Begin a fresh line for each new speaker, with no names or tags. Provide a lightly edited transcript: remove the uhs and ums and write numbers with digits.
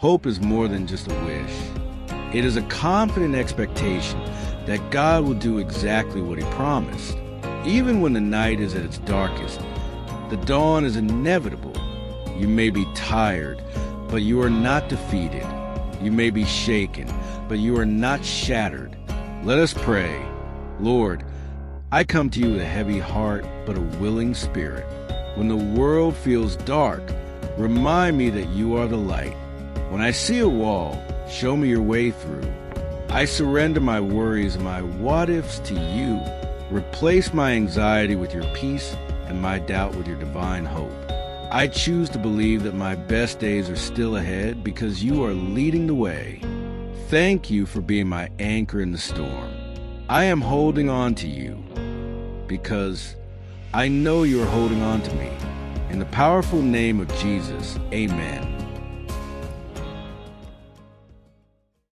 Hope is more than just a wish. It is a confident expectation that God will do exactly what he promised. Even when the night is at its darkest, the dawn is inevitable. You may be tired, but you are not defeated. You may be shaken, but you are not shattered. Let us pray. Lord, I come to you with a heavy heart, but a willing spirit. When the world feels dark, remind me that you are the light. When I see a wall, show me your way through. I surrender my worries and my what-ifs to you. Replace my anxiety with your peace and my doubt with your divine hope. I choose to believe that my best days are still ahead because you are leading the way. Thank you for being my anchor in the storm. I am holding on to you because I know you are holding on to me. In the powerful name of Jesus, amen.